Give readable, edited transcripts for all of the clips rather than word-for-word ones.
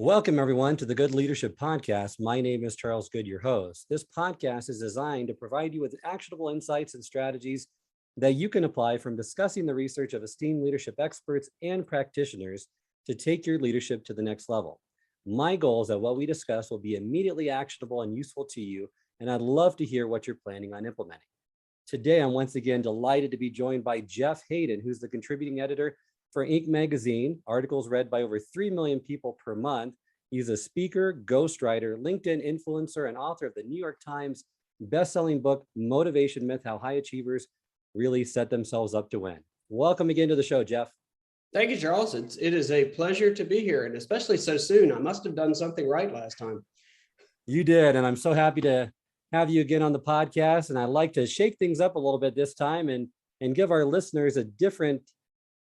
Welcome, everyone, to the Good Leadership Podcast. My name is Charles Good, your host. This podcast is designed to provide you with actionable insights and strategies that you can apply from discussing the research of esteemed leadership experts and practitioners to take your leadership to the next level. My goal is that what we discuss will be immediately actionable and useful to you, and I'd love to hear what you're planning on implementing. Today, I'm once again delighted to be joined by Jeff Haden, who's the contributing editor for Inc. magazine, articles read by over 3 million people per month. He's a speaker, ghostwriter, LinkedIn influencer, and author of the New York Times best-selling book, Motivation Myth: How High Achievers Really Set Themselves Up to Win. Welcome again to the show, Jeff. Thank you, Charles. It is a pleasure to be here, and especially so soon. I must have done something right last time. You did, and I'm so happy to have you again on the podcast. And I'd like to shake things up a little bit this time and give our listeners a different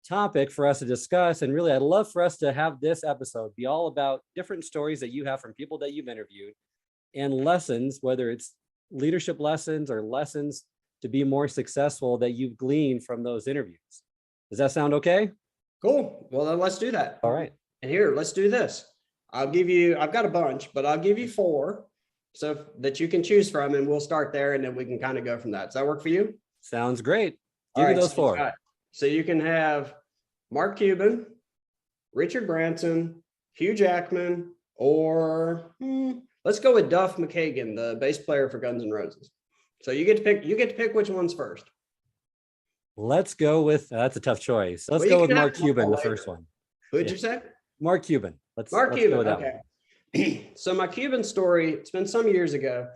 topic for us to discuss. And really, I'd love for us to have this episode be all about different stories that you have from people that you've interviewed and lessons, whether it's leadership lessons or lessons to be more successful that you've gleaned from those interviews. Does that sound okay? Cool. Well, then let's do that. All right. And here, let's do this. I've got a bunch, but I'll give you 4 so that you can choose from, and we'll start there and then we can kind of go from that. Does that work for you? Sounds great. Give me those 4. So you can have Mark Cuban, Richard Branson, Hugh Jackman, or let's go with Duff Mckagan, the bass player for Guns N' Roses. So you get to pick which one's first. Let's go with that's a tough choice. Let's go with Mark Cuban, the first one. Who'd you say? Mark Cuban. Let's Cuban. go with that Okay. So my Cuban story, it's been some years ago,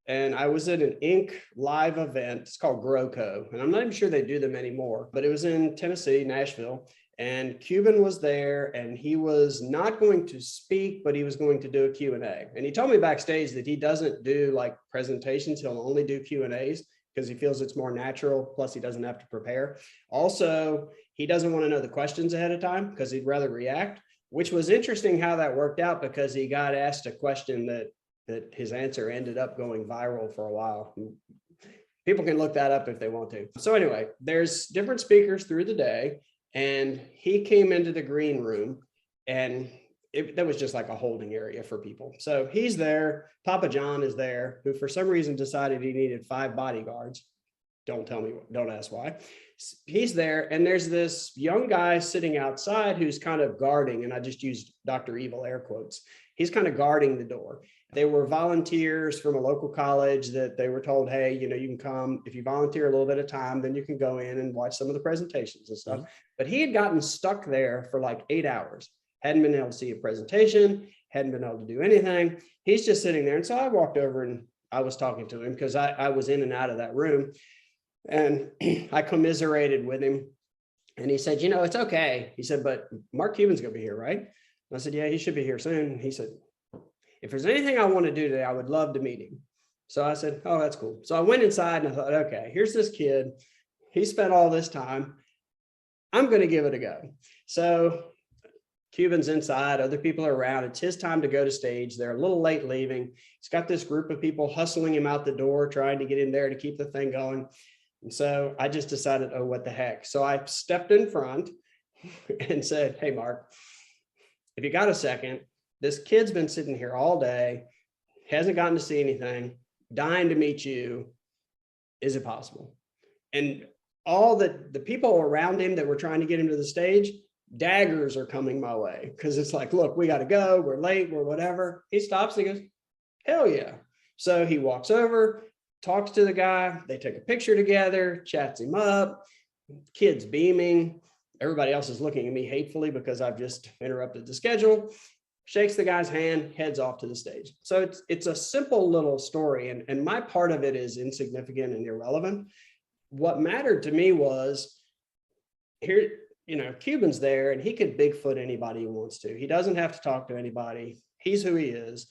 and I was at an Inc. live event. It's called GrowCo, and I'm not even sure they do them anymore, but it was in Tennessee, Nashville, and Cuban was there, and he was not going to speak, but he was going to do a Q&A. And he told me backstage that he doesn't do like presentations. He'll only do Q&As because he feels it's more natural. Plus, he doesn't have to prepare. Also, he doesn't want to know the questions ahead of time because he'd rather react, which was interesting how that worked out because he got asked a question that his answer ended up going viral for a while. People can look that up if they want to. So anyway, there's different speakers through the day, and he came into the green room, and that was just like a holding area for people. So he's there. Papa John is there, who for some reason decided he needed 5 bodyguards. Don't ask why. He's there, and there's this young guy sitting outside who's kind of guarding, and I just used Dr. Evil air quotes. He's kind of guarding the door. They were volunteers from a local college that they were told, hey, you can come, if you volunteer a little bit of time, then you can go in and watch some of the presentations and stuff. Mm-hmm. But he had gotten stuck there for like 8 hours, hadn't been able to see a presentation, hadn't been able to do anything. He's just sitting there. And so I walked over and I was talking to him because I was in and out of that room. And I commiserated with him. And he said, it's okay. He said, but Mark Cuban's going to be here, right? And I said, yeah, he should be here soon. He said, if there's anything I want to do today, I would love to meet him. So I said, oh, that's cool. So I went inside and I thought, okay, here's this kid. He spent all this time. I'm going to give it a go. So Cuban's inside, other people are around. It's his time to go to stage. They're a little late leaving. He's got this group of people hustling him out the door, trying to get in there to keep the thing going. And so I just decided, oh, what the heck? So I stepped in front and said, hey, Mark, if you got a second, this kid's been sitting here all day, hasn't gotten to see anything, dying to meet you. Is it possible? And all the people around him that were trying to get him to the stage, daggers are coming my way because it's like, look, we got to go. We're late. We're whatever. He stops and he goes, hell yeah. So he walks over, talks to the guy. They take a picture together, chats him up. Kid's beaming. Everybody else is looking at me hatefully because I've just interrupted the schedule. Shakes the guy's hand, heads off to the stage. So it's a simple little story. And my part of it is insignificant and irrelevant. What mattered to me was here, Cuban's there and he could Bigfoot anybody he wants to. He doesn't have to talk to anybody. He's who he is.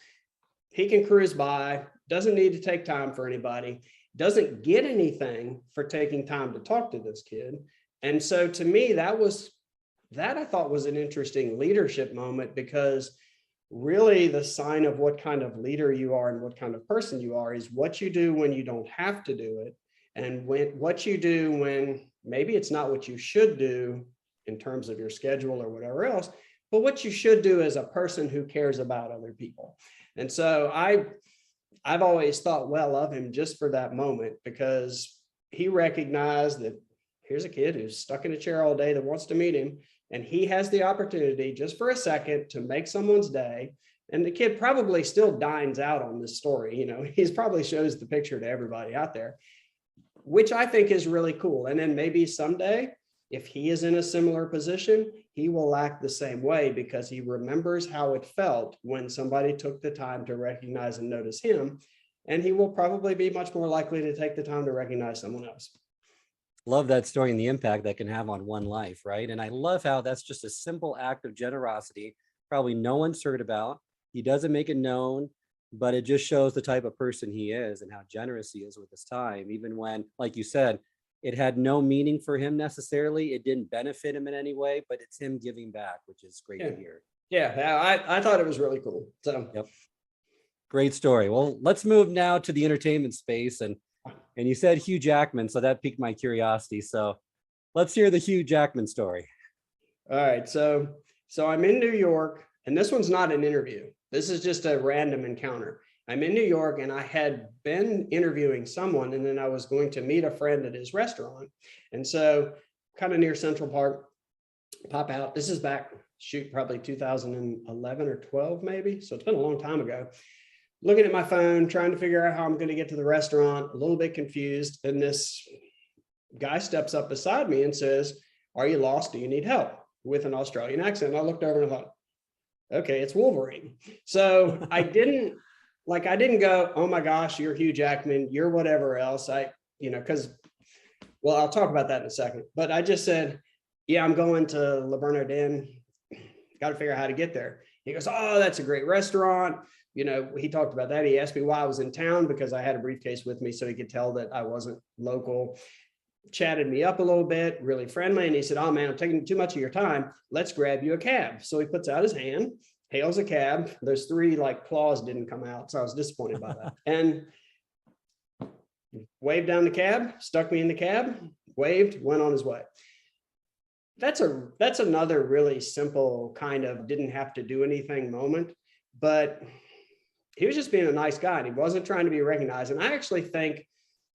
He can cruise by, doesn't need to take time for anybody, doesn't get anything for taking time to talk to this kid. And so to me, that I thought was an interesting leadership moment because really the sign of what kind of leader you are and what kind of person you are is what you do when you don't have to do it. And what you do when maybe it's not what you should do in terms of your schedule or whatever else, but what you should do as a person who cares about other people. And so I've always thought well of him just for that moment, because he recognized that here's a kid who's stuck in a chair all day that wants to meet him. And he has the opportunity just for a second to make someone's day. And the kid probably still dines out on this story. You know, he's probably shows the picture to everybody out there, which I think is really cool. And then maybe someday, if he is in a similar position, he will act the same way because he remembers how it felt when somebody took the time to recognize and notice him. And he will probably be much more likely to take the time to recognize someone else. Love that story and the impact that can have on one life, right? And I love how that's just a simple act of generosity, probably no one's heard about. He doesn't make it known, but it just shows the type of person he is and how generous he is with his time, even when, like you said, it had no meaning for him necessarily. It didn't benefit him in any way, but it's him giving back, which is great to hear. Yeah, I thought it was really cool. So, yep. Great story. Well, let's move now to the entertainment space. And you said Hugh Jackman, so that piqued my curiosity. So let's hear the Hugh Jackman story. All right. So I'm in New York, and this one's not an interview. This is just a random encounter. I'm in New York, and I had been interviewing someone, and then I was going to meet a friend at his restaurant. And so kind of near Central Park, pop out. This is back, probably 2011 or 12, maybe. So it's been a long time ago. Looking at my phone, trying to figure out how I'm going to get to the restaurant, a little bit confused. And this guy steps up beside me and says, "Are you lost? Do you need help?" with an Australian accent. And I looked over and I thought, okay, it's Wolverine. So I didn't go, "Oh my gosh, you're Hugh Jackman, you're whatever else." Because, well, I'll talk about that in a second. But I just said, "Yeah, I'm going to Le Bernardin. Got to figure out how to get there." He goes, "Oh, that's a great restaurant." He talked about that. He asked me why I was in town because I had a briefcase with me so he could tell that I wasn't local. Chatted me up a little bit, really friendly. And he said, "Oh man, I'm taking too much of your time. Let's grab you a cab." So he puts out his hand, hails a cab. Those three claws didn't come out. So I was disappointed by that. And waved down the cab, stuck me in the cab, waved, went on his way. That's another really simple kind of didn't have to do anything moment, but he was just being a nice guy and he wasn't trying to be recognized. And I actually think,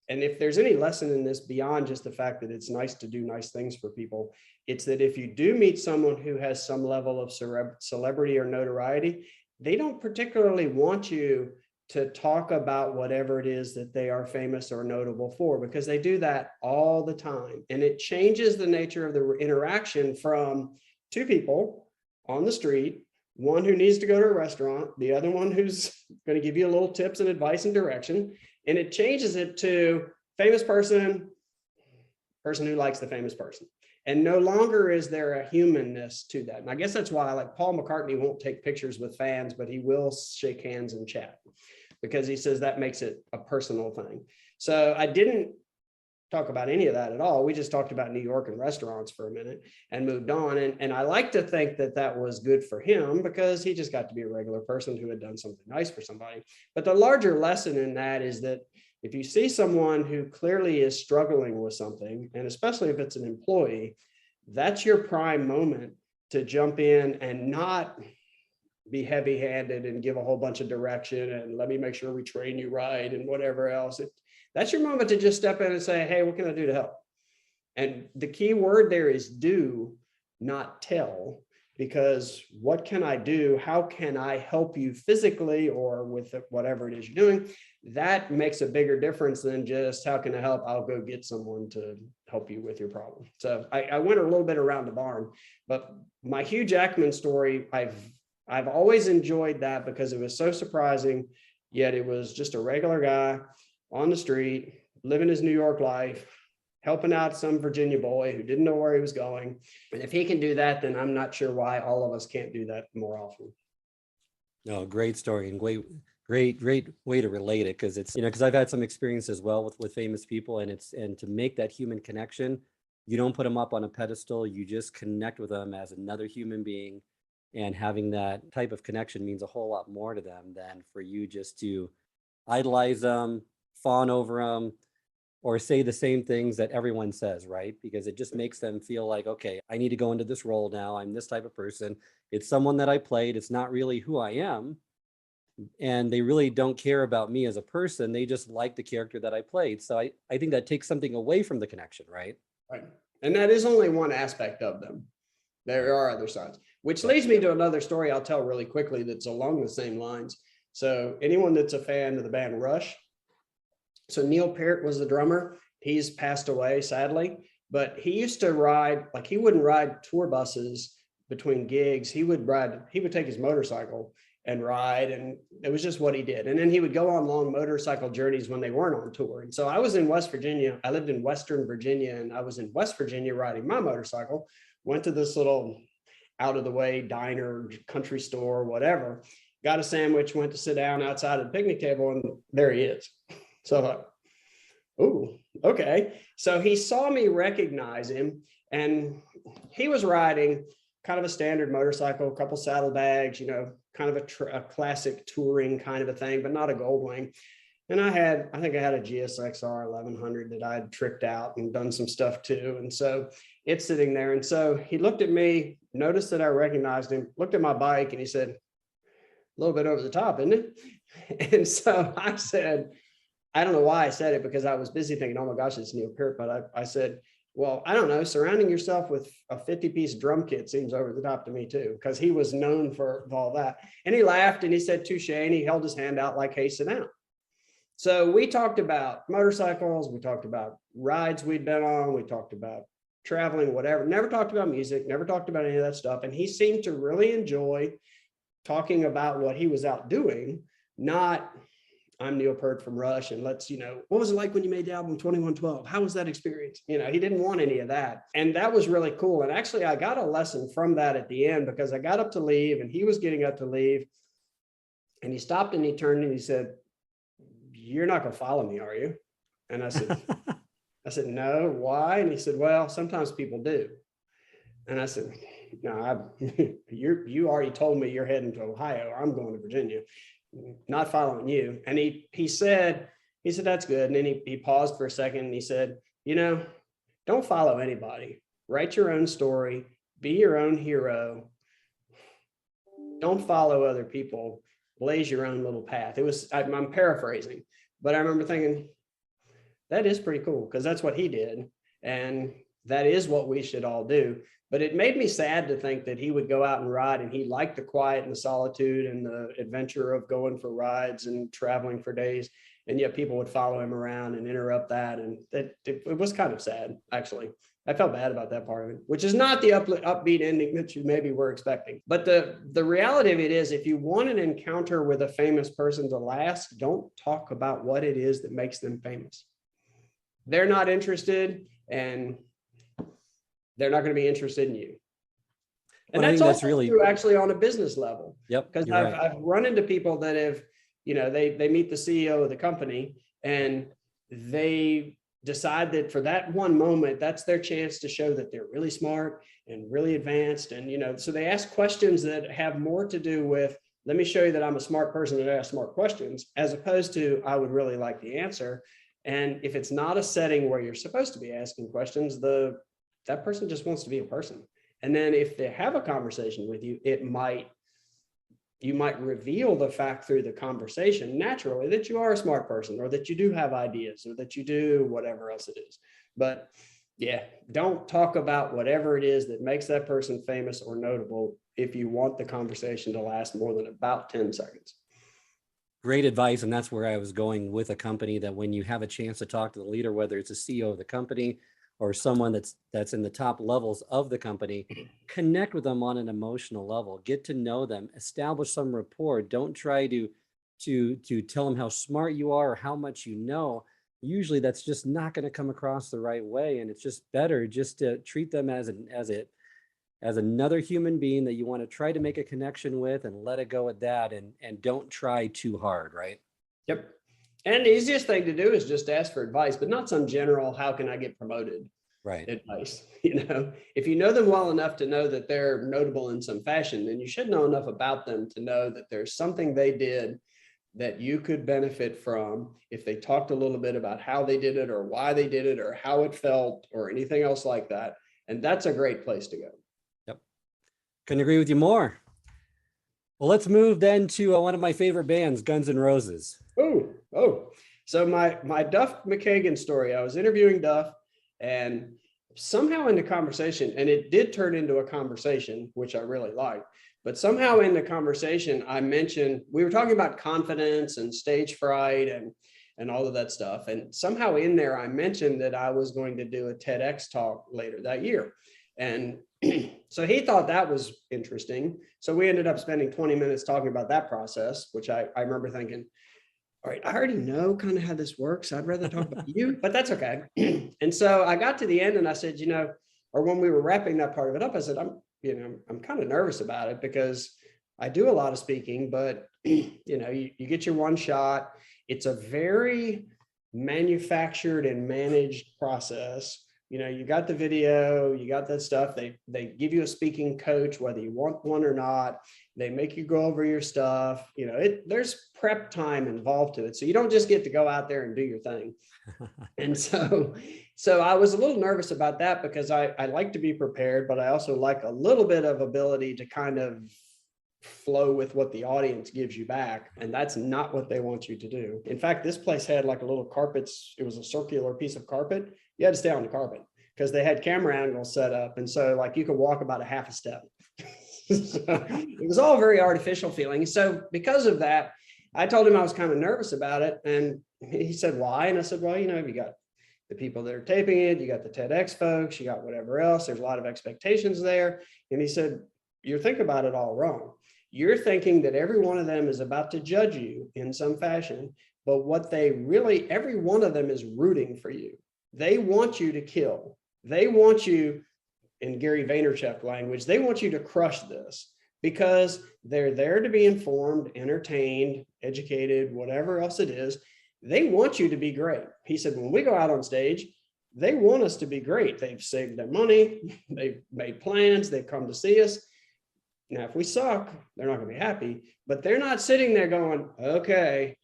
and if there's any lesson in this beyond just the fact that it's nice to do nice things for people, it's that if you do meet someone who has some level of celebrity or notoriety, they don't particularly want you to talk about whatever it is that they are famous or notable for, because they do that all the time. And it changes the nature of the interaction from two people on the street, one who needs to go to a restaurant, the other one who's going to give you a little tips and advice and direction. And it changes it to famous person who likes the famous person. And no longer is there a humanness to that. And I guess that's why Paul McCartney won't take pictures with fans, but he will shake hands and chat because he says that makes it a personal thing. So I didn't talk about any of that at all. We just talked about New York and restaurants for a minute and moved on. And I like to think that that was good for him because he just got to be a regular person who had done something nice for somebody. But the larger lesson in that is that if you see someone who clearly is struggling with something, and especially if it's an employee, that's your prime moment to jump in and not be heavy-handed and give a whole bunch of direction and let me make sure we train you right and whatever else. That's your moment to just step in and say, "Hey, what can I do to help?" And the key word there is do, not tell, because what can I do? How can I help you physically or with whatever it is you're doing? That makes a bigger difference than just how can I help? I'll go get someone to help you with your problem. So I went a little bit around the barn, but my Hugh Jackman story, I've always enjoyed that because it was so surprising, yet it was just a regular guy on the street, living his New York life, helping out some Virginia boy who didn't know where he was going. And if he can do that, then I'm not sure why all of us can't do that more often. No, great story and great way to relate it, because it's, because I've had some experience as well with famous people, and to make that human connection, you don't put them up on a pedestal, you just connect with them as another human being, and having that type of connection means a whole lot more to them than for you just to idolize them, fawn over them, or say the same things that everyone says, right? Because it just makes them feel like, okay, I need to go into this role now. I'm this type of person. It's someone that I played. It's not really who I am. And they really don't care about me as a person. They just like the character that I played. So I think that takes something away from the connection, right? Right. And that is only one aspect of them. There are other sides, which leads me to another story I'll tell really quickly that's along the same lines. So anyone that's a fan of the band Rush, so Neil Peart was the drummer. He's passed away, sadly, but he used to ride, like he wouldn't ride tour buses between gigs. He would take his motorcycle and ride, and it was just what he did. And then he would go on long motorcycle journeys when they weren't on tour. And so I was in West Virginia. I lived in Western Virginia, and I was in West Virginia riding my motorcycle, went to this little out of the way diner, country store, whatever, got a sandwich, went to sit down outside of the picnic table, and there he is. So I thought, oh, okay. So he saw me recognize him, and he was riding kind of a standard motorcycle, a couple saddlebags, kind of a classic touring kind of a thing, but not a gold wing. And I think I had a GSXR 1100 that I had tricked out and done some stuff too. And so it's sitting there. And so he looked at me, noticed that I recognized him, looked at my bike, and he said, a little bit over the top, isn't it? And so I said, I don't know why I said it, because I was busy thinking, oh my gosh, it's Neil Peart. But I said, well, I don't know, surrounding yourself with a 50-piece drum kit seems over the top to me too, because he was known for all that. And he laughed and he said, touche, and he held his hand out like, hey, sit down. So we talked about motorcycles, we talked about rides we'd been on, we talked about traveling, whatever, never talked about music, never talked about any of that stuff. And he seemed to really enjoy talking about what he was out doing, not, I'm Neil Peart from Rush, and let's, what was it like when you made the album 2112? How was that experience? He didn't want any of that. And that was really cool. And actually, I got a lesson from that at the end, because I got up to leave and he was getting up to leave. And he stopped and he turned and he said, you're not going to follow me, are you? And I said, no, why? And he said, well, sometimes people do. And I said, no, you already told me you're heading to Ohio. I'm going to Virginia. Not following you. And he said, that's good. And then he paused for a second and he said, don't follow anybody. Write your own story, be your own hero. Don't follow other people, blaze your own little path. I'm paraphrasing, but I remember thinking, that is pretty cool, because that's what he did. And that is what we should all do. But it made me sad to think that he would go out and ride, and he liked the quiet and the solitude and the adventure of going for rides and traveling for days. And yet people would follow him around and interrupt that. And it was kind of sad, actually. I felt bad about that part of it, which is not the upbeat ending that you maybe were expecting. But the reality of it is, if you want an encounter with a famous person to last, don't talk about what it is that makes them famous. They're not interested, and they're not going to be interested in you. And that's also really true actually on a business level. Yep. Because I've run into people that have, they meet the CEO of the company and they decide that for that one moment, that's their chance to show that they're really smart and really advanced. And, so they ask questions that have more to do with, let me show you that I'm a smart person and I ask smart questions, as opposed to, I would really like the answer. And if it's not a setting where you're supposed to be asking questions, that person just wants to be a person. And then if they have a conversation with you, you might reveal the fact through the conversation naturally that you are a smart person, or that you do have ideas, or that you do whatever else it is. But yeah, don't talk about whatever it is that makes that person famous or notable if you want the conversation to last more than about 10 seconds. Great advice. And that's where I was going with a company, that when you have a chance to talk to the leader, whether it's a CEO of the company or someone that's in the top levels of the company, connect with them on an emotional level, get to know them, establish some rapport. Don't try to tell them how smart you are or how much you know. Usually that's just not going to come across the right way. And it's just better just to treat them as another human being that you want to try to make a connection with, and let it go at that, and don't try too hard, right? Yep. And the easiest thing to do is just ask for advice, but not some general, how can I get promoted? Right. Advice. If you know them well enough to know that they're notable in some fashion, then you should know enough about them to know that there's something they did that you could benefit from if they talked a little bit about how they did it, or why they did it, or how it felt, or anything else like that. And that's a great place to go. Couldn't agree with you more. Well, let's move then to one of my favorite bands, Guns N' Roses. Oh. So my Duff Mckagan story, I was interviewing Duff and somehow in the conversation, and it did turn into a conversation, which I really liked, but somehow in the conversation, I mentioned, we were talking about confidence and stage fright and all of that stuff. And somehow in there, I mentioned that I was going to do a TEDx talk later that year. And so he thought that was interesting. So we ended up spending 20 minutes talking about that process, which I remember thinking, all right, I already know kind of how this works. I'd rather talk about you, but that's okay. And so I got to the end and I said, or when we were wrapping that part of it up, I said, I'm kind of nervous about it because I do a lot of speaking, but you get your one shot. It's a very manufactured and managed process. You got the video, you got that stuff. They give you a speaking coach, whether you want one or not. They make you go over your stuff. There's prep time involved to it. So you don't just get to go out there and do your thing. And so I was a little nervous about that because I like to be prepared, but I also like a little bit of ability to kind of flow with what the audience gives you back. And that's not what they want you to do. In fact, this place had like a little carpets. It was a circular piece of carpet. You had to stay on the carpet because they had camera angles set up. And so like you could walk about a half a step. So it was all very artificial feeling. So because of that, I told him I was kind of nervous about it. And he said, why? And I said, well, you got the people that are taping it, you got the TEDx folks, you got whatever else. There's a lot of expectations there. And he said, you're thinking about it all wrong. You're thinking that every one of them is about to judge you in some fashion, but what every one of them is rooting for you. They want you to kill. They want you, in Gary Vaynerchuk language, they want you to crush this because they're there to be informed, entertained, educated, whatever else it is. They want you to be great. He said, when we go out on stage, they want us to be great. They've saved their money. They've made plans. They've come to see us. Now, if we suck, they're not going to be happy, but they're not sitting there going, okay,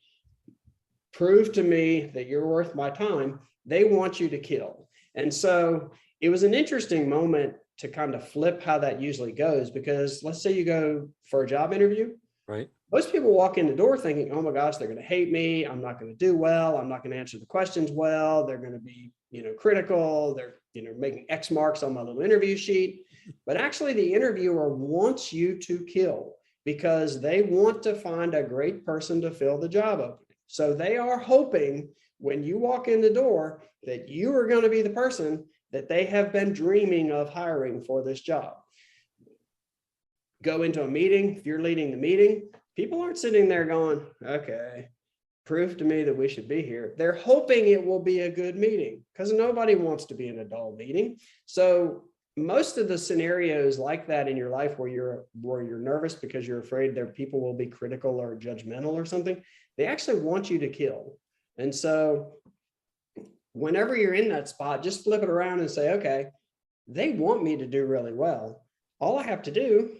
prove to me that you're worth my time. They want you to kill. And so it was an interesting moment to kind of flip how that usually goes, because let's say you go for a job interview. Right. Most people walk in the door thinking, oh my gosh, they're going to hate me. I'm not going to do well. I'm not going to answer the questions well. They're going to be, critical. They're, making X marks on my little interview sheet. But actually the interviewer wants you to kill because they want to find a great person to fill the job opening. So they are hoping when you walk in the door that you are going to be the person that they have been dreaming of hiring for this job. Go into a meeting. If you're leading the meeting, people aren't sitting there going, okay, prove to me that we should be here. They're hoping it will be a good meeting because nobody wants to be in a dull meeting. So most of the scenarios like that in your life where you're nervous because you're afraid that people will be critical or judgmental or something, they actually want you to kill. And so whenever you're in that spot, just flip it around and say, okay, they want me to do really well. All I have to do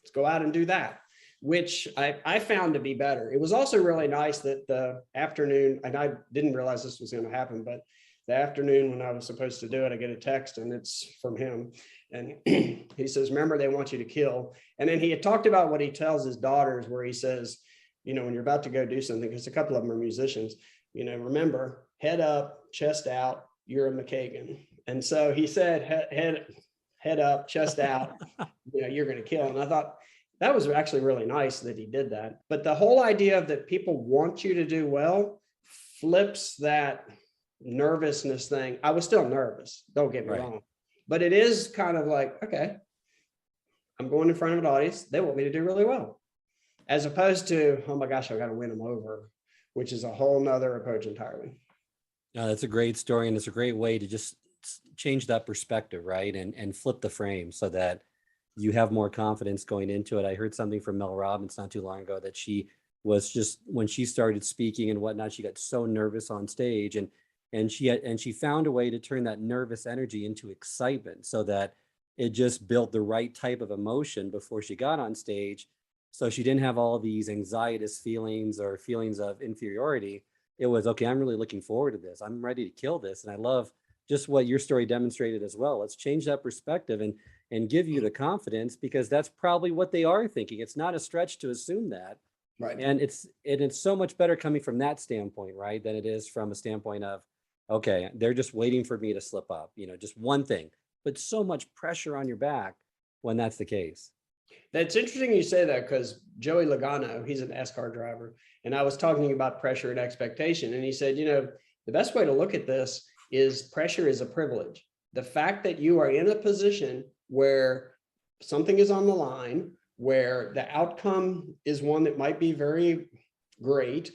is go out and do that, which I found to be better. It was also really nice that the afternoon, and I didn't realize this was going to happen, but the afternoon when I was supposed to do it, I get a text and it's from him. And he says, remember, they want you to kill. And then he had talked about what he tells his daughters, where he says, when you're about to go do something, because a couple of them are musicians, remember, head up, chest out, you're a Mckagan. And so he said, head up, chest out, you're going to kill. And I thought that was actually really nice that he did that. But the whole idea of that people want you to do well flips that nervousness thing. I was still nervous, don't get me wrong, but it is kind of like, okay, I'm going in front of an audience. They want me to do really well, as opposed to, oh my gosh, I got to win them over, which is a whole nother approach entirely. That's a great story. And it's a great way to just change that perspective, right? And flip the frame so that you have more confidence going into it. I heard something from Mel Robbins not too long ago that she was just, when she started speaking and whatnot, she got so nervous on stage and she found a way to turn that nervous energy into excitement so that it just built the right type of emotion before she got on stage. So she didn't have all these anxietous feelings or feelings of inferiority. It was, okay, I'm really looking forward to this. I'm ready to kill this. And I love just what your story demonstrated as well. Let's change that perspective. And and give you the confidence, because that's probably what they are thinking. It's not a stretch to assume that. Right. And it's so much better coming from that standpoint, right, than it is from a standpoint of, okay, they're just waiting for me to slip up, just one thing, but so much pressure on your back when that's the case. That's interesting you say that, because Joey Logano, he's an NASCAR driver, and I was talking about pressure and expectation. And he said, the best way to look at this is pressure is a privilege. The fact that you are in a position where something is on the line, where the outcome is one that might be very great.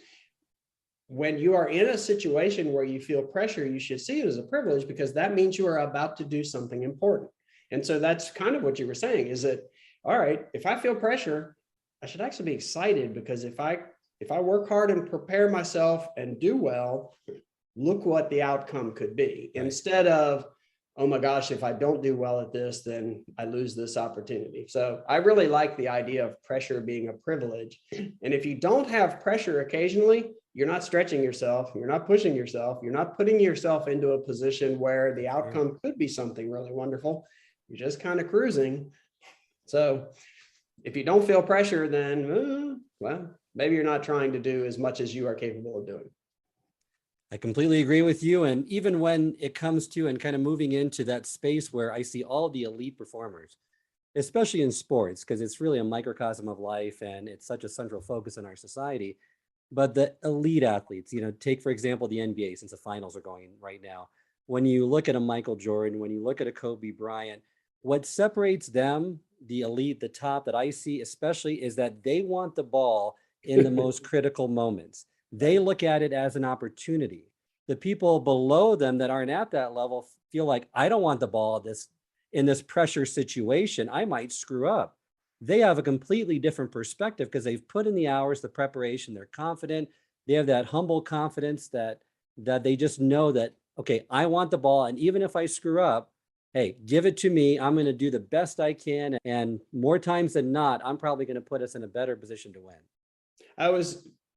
When you are in a situation where you feel pressure, you should see it as a privilege, because that means you are about to do something important. And so that's kind of what you were saying, is that, all right, if I feel pressure, I should actually be excited, because if I work hard and prepare myself and do well, look what the outcome could be. Right. Instead of, oh my gosh, if I don't do well at this, then I lose this opportunity. So I really like the idea of pressure being a privilege. And if you don't have pressure occasionally, you're not stretching yourself, you're not pushing yourself, you're not putting yourself into a position where the outcome could be something really wonderful. You're just kind of cruising. So if you don't feel pressure, then, well, maybe you're not trying to do as much as you are capable of doing. I completely agree with you. And even when it comes to and kind of moving into that space where I see all the elite performers, especially in sports, because it's really a microcosm of life and it's such a central focus in our society. But the elite athletes, take, for example, the NBA, since the finals are going right now. When you look at a Michael Jordan, when you look at a Kobe Bryant, what separates them, the elite, the top that I see especially, is that they want the ball in the most critical moments. They look at it as an opportunity. The people below them that aren't at that level feel like, I don't want the ball in this pressure situation. I might screw up. They have a completely different perspective because they've put in the hours, the preparation, they're confident. They have that humble confidence that they just know that, okay, I want the ball. And even if I screw up, hey, give it to me. I'm going to do the best I can. And more times than not, I'm probably going to put us in a better position to win.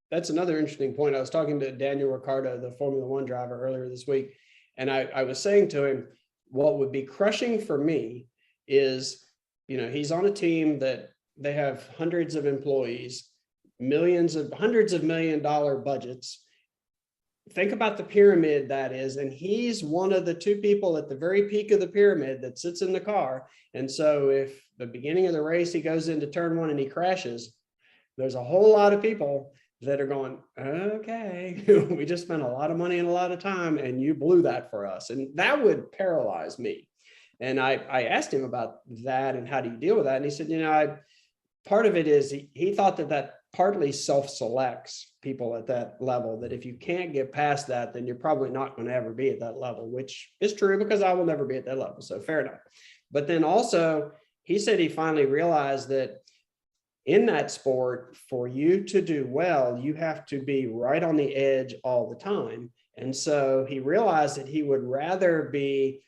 That's another interesting point. I was talking to Daniel Ricciardo, the Formula One driver, earlier this week. And I was saying to him, what would be crushing for me is, he's on a team that they have hundreds of employees, hundreds of $1 million budgets. Think about the pyramid that is, and he's one of the two people at the very peak of the pyramid that sits in the car. And so if the beginning of the race, he goes into turn one and he crashes, there's a whole lot of people that are going, okay, we just spent a lot of money and a lot of time and you blew that for us. And that would paralyze me. And I asked him about that and how do you deal with that? And he said, part of it is he thought that partly self-selects people at that level, that if you can't get past that, then you're probably not going to ever be at that level, which is true because I will never be at that level. So fair enough. But then also he said he finally realized that in that sport, for you to do well, you have to be right on the edge all the time. And so he realized that he would rather be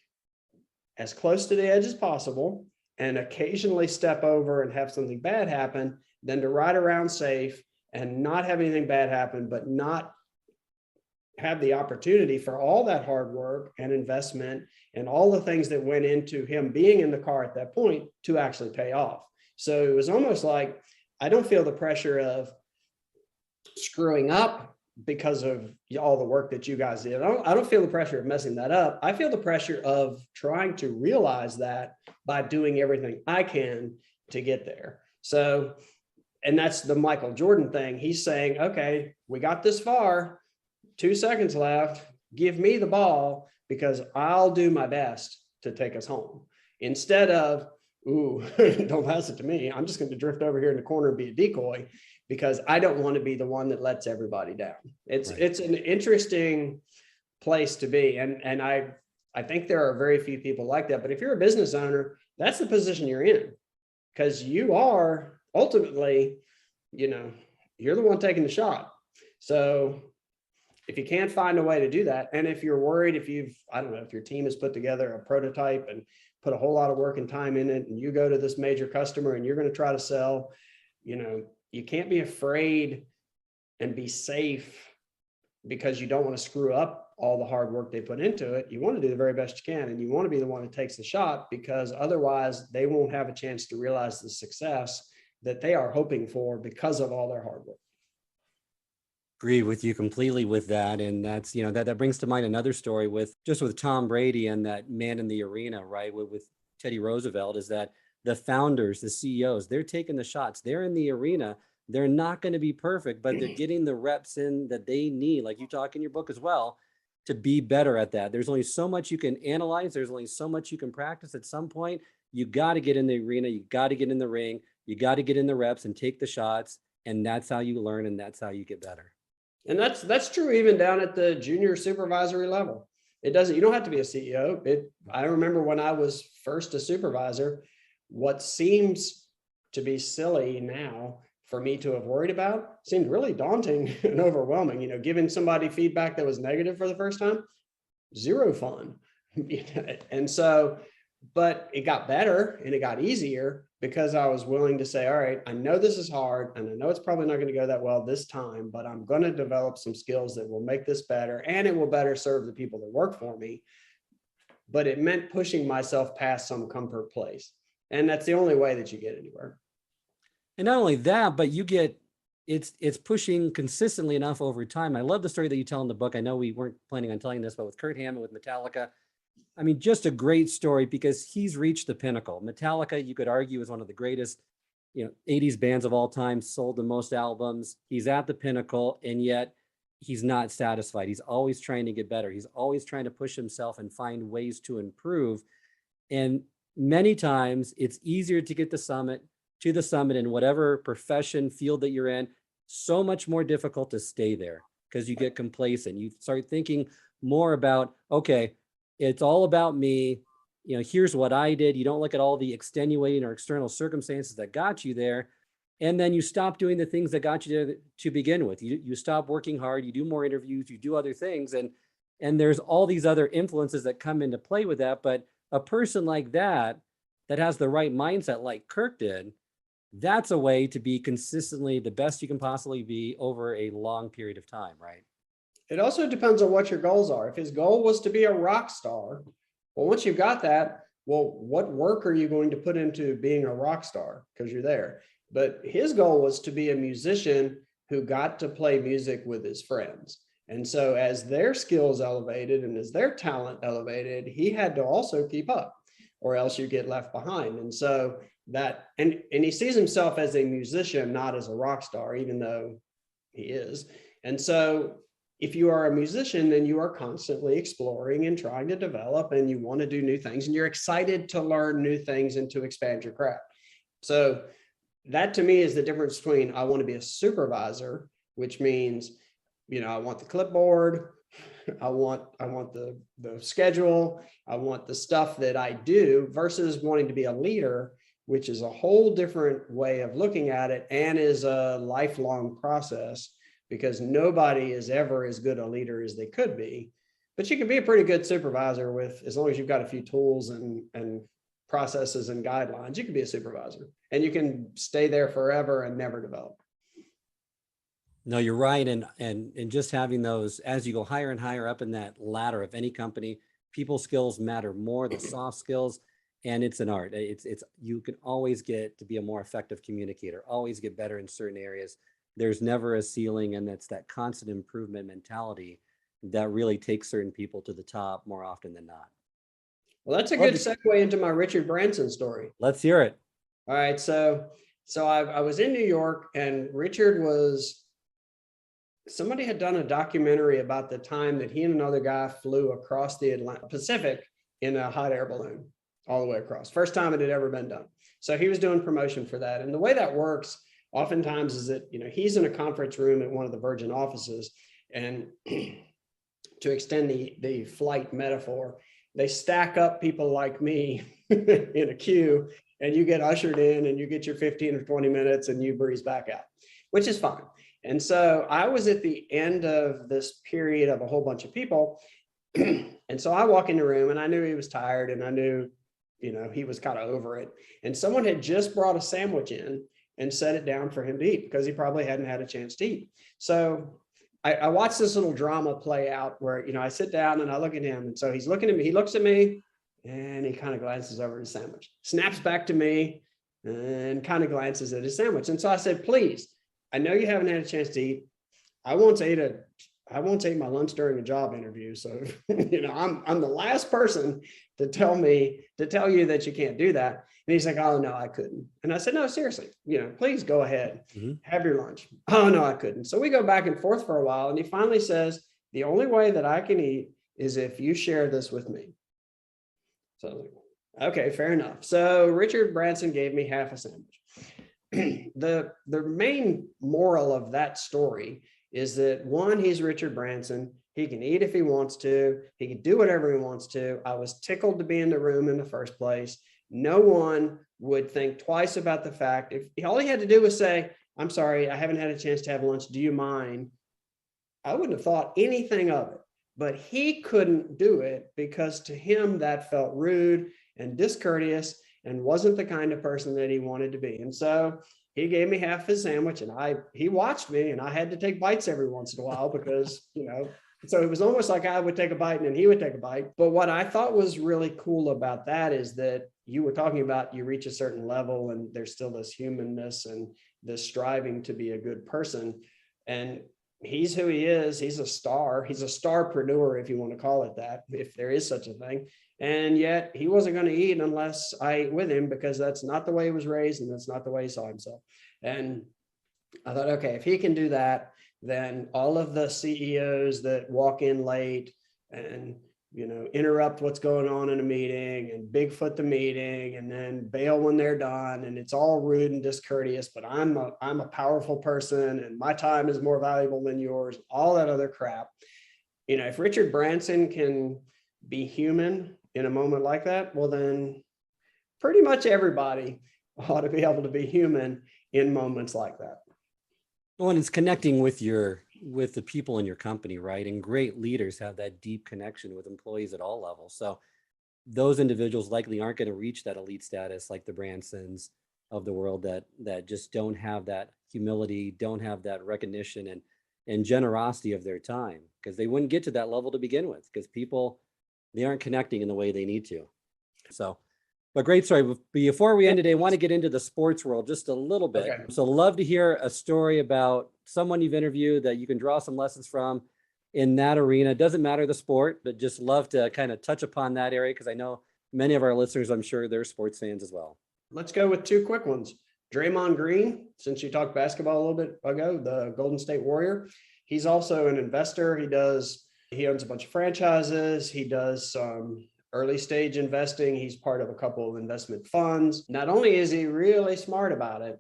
as close to the edge as possible and occasionally step over and have something bad happen than to ride around safe and not have anything bad happen, but not have the opportunity for all that hard work and investment and all the things that went into him being in the car at that point to actually pay off. So it was almost like, I don't feel the pressure of screwing up because of all the work that you guys did. I don't feel the pressure of messing that up. I feel the pressure of trying to realize that by doing everything I can to get there. So, and that's the Michael Jordan thing. He's saying, okay, we got this far, 2 seconds left, give me the ball because I'll do my best to take us home. Instead of, ooh, don't pass it to me. I'm just going to drift over here in the corner and be a decoy because I don't want to be the one that lets everybody down. It's an interesting place to be. And I think there are very few people like that. But if you're a business owner, that's the position you're in because you are ultimately, you're the one taking the shot. So if you can't find a way to do that, and if you're worried, if your team has put together a prototype and put a whole lot of work and time in it, and you go to this major customer and you're going to try to sell, you can't be afraid and be safe because you don't want to screw up all the hard work they put into it, you want to do the very best you can. And you want to be the one that takes the shot, because otherwise they won't have a chance to realize the success that they are hoping for because of all their hard work. Agree with you completely with that. And that's, that brings to mind another story with Tom Brady and that man in the arena, right? With Teddy Roosevelt, is that the founders, the CEOs, they're taking the shots. They're in the arena. They're not going to be perfect, but they're getting the reps in that they need, like you talk in your book as well, to be better at that. There's only so much you can analyze. There's only so much you can practice. At some point, you got to get in the arena. You got to get in the ring. You got to get in the reps and take the shots. And that's how you learn. And that's how you get better. And that's true even down at the junior supervisory level. You don't have to be a CEO. I remember when I was first a supervisor, what seems to be silly now for me to have worried about seemed really daunting and overwhelming. Giving somebody feedback that was negative for the first time, zero fun. And so, but it got better and it got easier because I was willing to say, all right, I know this is hard and I know it's probably not going to go that well this time, but I'm going to develop some skills that will make this better, and it will better serve the people that work for me. But it meant pushing myself past some comfort place. And that's the only way that you get anywhere. And not only that, but it's pushing consistently enough over time. I love the story that you tell in the book. I know we weren't planning on telling this, but with Kirk Hammett with Metallica, I mean, just a great story because he's reached the pinnacle. Metallica, you could argue, is one of the greatest, 80s bands of all time, sold the most albums. He's at the pinnacle, and yet he's not satisfied. He's always trying to get better. He's always trying to push himself and find ways to improve. And many times it's easier to get to the summit in whatever profession, field that you're in, so much more difficult to stay there because you get complacent. You start thinking more about, okay, it's all about me. Here's what I did. You don't look at all the extenuating or external circumstances that got you there. And then you stop doing the things that got you there to begin with. You stop working hard, you do more interviews, you do other things. And there's all these other influences that come into play with that. But a person like that has the right mindset, like Kirk did, that's a way to be consistently the best you can possibly be over a long period of time, right? It also depends on what your goals are. If his goal was to be a rock star, well, once you've got that, well, what work are you going to put into being a rock star? Because you're there. But his goal was to be a musician who got to play music with his friends. And so as their skills elevated and as their talent elevated, he had to also keep up, or else you get left behind. And so and he sees himself as a musician, not as a rock star, even though he is. And so if you are a musician, then you are constantly exploring and trying to develop, and you want to do new things, and you're excited to learn new things and to expand your craft. So that to me is the difference between I want to be a supervisor, which means, I want the clipboard, I want the schedule, I want the stuff that I do, versus wanting to be a leader, which is a whole different way of looking at it and is a lifelong process, because nobody is ever as good a leader as they could be. But you can be a pretty good supervisor as long as you've got a few tools and processes and guidelines. You can be a supervisor and you can stay there forever and never develop. No, you're right. And just having those, as you go higher and higher up in that ladder of any company, people skills matter more, the soft skills, and it's an art. It's you can always get to be a more effective communicator, always get better in certain areas. There's never a ceiling, and that's that constant improvement mentality that really takes certain people to the top more often than not. Well, that's a good segue into my Richard Branson story. Let's hear it. All right. So I was in New York, and somebody had done a documentary about the time that he and another guy flew across the Atlantic Pacific in a hot air balloon all the way across. First time it had ever been done. So he was doing promotion for that. And the way that works oftentimes is that, he's in a conference room at one of the Virgin offices, and to extend the flight metaphor, they stack up people like me in a queue, and you get ushered in and you get your 15 or 20 minutes and you breeze back out, which is fine. And so I was at the end of this period of a whole bunch of people. And so I walk in the room, and I knew he was tired, and I knew, he was kind of over it. And someone had just brought a sandwich in and set it down for him to eat, because he probably hadn't had a chance to eat. So I watched this little drama play out where, I sit down and I look at him. And so he's looking at me, he looks at me and he kind of glances over at his sandwich, snaps back to me and kind of glances at his sandwich. And so I said, please, I know you haven't had a chance to eat. I won't eat my lunch during a job interview. So, I'm the last person to tell you that you can't do that. And he's like, oh no, I couldn't. And I said, no, seriously, please go ahead, have your lunch. Oh no, I couldn't. So we go back and forth for a while. And he finally says, the only way that I can eat is if you share this with me. So I was like, okay, fair enough. So Richard Branson gave me half a sandwich. The main moral of that story is that, one, he's Richard Branson. He can eat if he wants to. He can do whatever he wants to. I was tickled to be in the room in the first place. No one would think twice about the fact, if all he had to do was say, I'm sorry, I haven't had a chance to have lunch. Do you mind? I wouldn't have thought anything of it, but he couldn't do it because to him that felt rude and discourteous and wasn't the kind of person that he wanted to be. And so he gave me half his sandwich and he watched me and I had to take bites every once in a while because, so it was almost like I would take a bite and then he would take a bite. But what I thought was really cool about that is that you were talking about you reach a certain level and there's still this humanness and this striving to be a good person. And he's who he is. He's a star. He's a starpreneur, if you want to call it that, if there is such a thing. And yet he wasn't going to eat unless I ate with him because that's not the way he was raised and that's not the way he saw himself. And I thought, okay, if he can do that, then all of the CEOs that walk in late and, interrupt what's going on in a meeting and Bigfoot the meeting and then bail when they're done. And it's all rude and discourteous, but I'm a powerful person and my time is more valuable than yours, all that other crap. If Richard Branson can be human in a moment like that, well, then pretty much everybody ought to be able to be human in moments like that. Well, and it's connecting with the people in your company, right? And great leaders have that deep connection with employees at all levels. So those individuals likely aren't going to reach that elite status like the Bransons of the world that just don't have that humility, don't have that recognition and generosity of their time, because they wouldn't get to that level to begin with, because people, they aren't connecting in the way they need to. So, but great story. Before we end today, I want to get into the sports world just a little bit. Okay. So love to hear a story about someone you've interviewed that you can draw some lessons from in that arena. It doesn't matter the sport, but just love to kind of touch upon that area, because I know many of our listeners, I'm sure they're sports fans as well. Let's go with two quick ones. Draymond Green, since you talked basketball a little bit ago, the Golden State Warrior. He's also an investor. He owns a bunch of franchises. He does some early stage investing. He's part of a couple of investment funds. Not only is he really smart about it,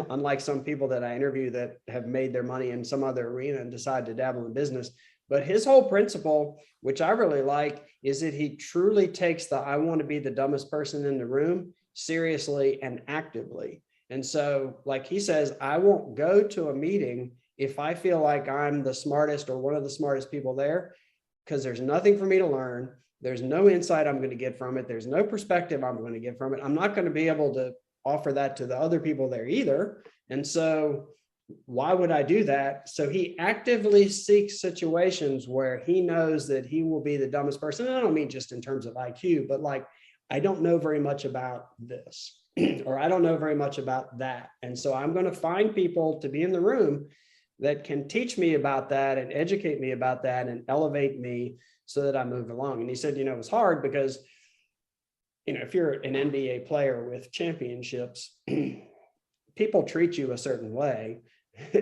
unlike some people that I interview that have made their money in some other arena and decide to dabble in business, but his whole principle, which I really like, is that he truly takes the I want to be the dumbest person in the room seriously and actively. And so, like he says, I won't go to a meeting if I feel like I'm the smartest or one of the smartest people there, because there's nothing for me to learn. There's no insight I'm going to get from it. There's no perspective I'm going to get from it. I'm not going to be able to offer that to the other people there either. And so why would I do that? So he actively seeks situations where he knows that he will be the dumbest person. And I don't mean just in terms of IQ, but like, I don't know very much about this, or I don't know very much about that. And so I'm going to find people to be in the room that can teach me about that and educate me about that and elevate me so that I move along. And he said, it was hard because, if you're an NBA player with championships, people treat you a certain way.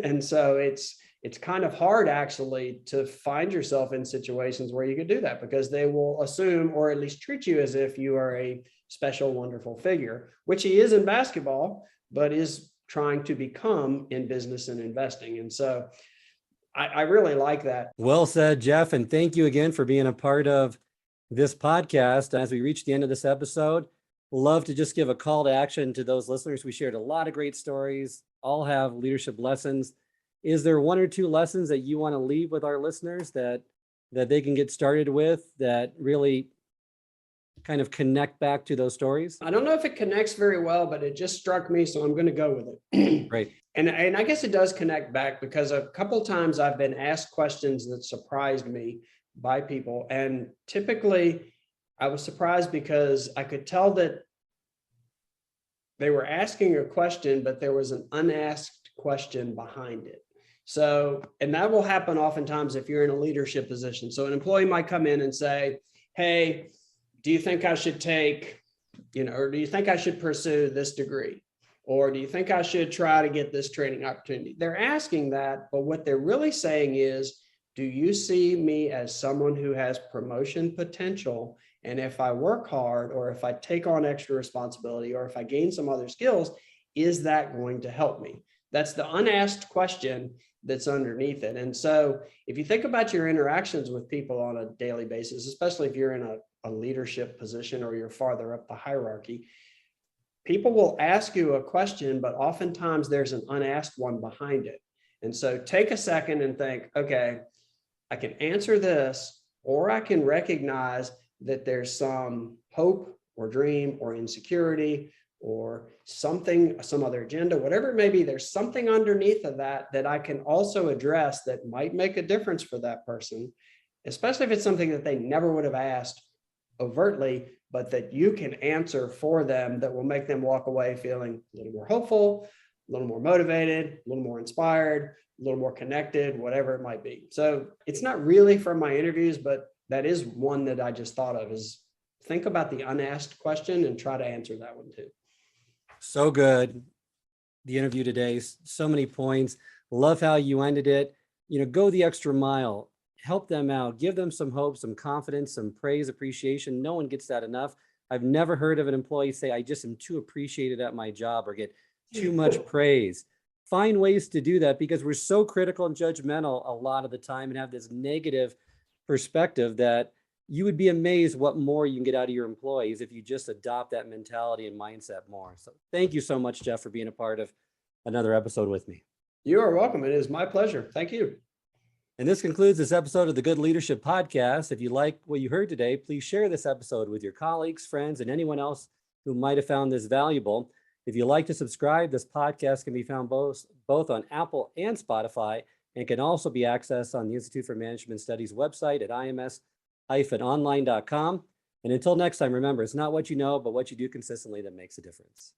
And so it's kind of hard actually to find yourself in situations where you could do that, because they will assume, or at least treat you as if you are a special, wonderful figure, which he is in basketball, but is trying to become in business and investing. And so I really like that. Well said, Jeff. And thank you again for being a part of this podcast. As we reach the end of this episode, love to just give a call to action to those listeners. We shared a lot of great stories, all have leadership lessons. Is there one or two lessons that you want to leave with our listeners that they can get started with that really kind of connect back to those stories? I don't know if it connects very well, but it just struck me, so I'm going to go with it. Great. And I guess it does connect back because a couple of times I've been asked questions that surprised me by people. And typically I was surprised because I could tell that they were asking a question, but there was an unasked question behind it. So, and that will happen oftentimes if you're in a leadership position. So an employee might come in and say, hey, do you think I should take, or do you think I should pursue this degree? Or do you think I should try to get this training opportunity? They're asking that, but what they're really saying is, do you see me as someone who has promotion potential? And if I work hard, or if I take on extra responsibility, or if I gain some other skills, is that going to help me? That's the unasked question that's underneath it. And so if you think about your interactions with people on a daily basis, especially if you're in a leadership position or you're farther up the hierarchy, people will ask you a question, but oftentimes there's an unasked one behind it. And so take a second and think, okay, I can answer this, or I can recognize that there's some hope or dream or insecurity or something, some other agenda, whatever it may be, there's something underneath of that I can also address that might make a difference for that person, especially if it's something that they never would have asked overtly, but that you can answer for them that will make them walk away feeling a little more hopeful, a little more motivated, a little more inspired, a little more connected, whatever it might be. So it's not really from my interviews, but that is one that I just thought of, is think about the unasked question and try to answer that one too. So good. The interview today, so many points. Love how you ended it. Go the extra mile, help them out, give them some hope, some confidence, some praise, appreciation. No one gets that enough. I've never heard of an employee say, I just am too appreciated at my job, or get too much praise. Find ways to do that, because we're so critical and judgmental a lot of the time and have this negative perspective that you would be amazed what more you can get out of your employees if you just adopt that mentality and mindset more. So thank you so much, Jeff, for being a part of another episode with me. You are welcome. It is my pleasure. Thank you. And this concludes this episode of the Good Leadership Podcast. If you like what you heard today, please share this episode with your colleagues, friends, and anyone else who might have found this valuable. If you'd like to subscribe, this podcast can be found both on Apple and Spotify, and can also be accessed on the Institute for Management Studies website at ims-online.com. And until next time, remember, it's not what you know, but what you do consistently that makes a difference.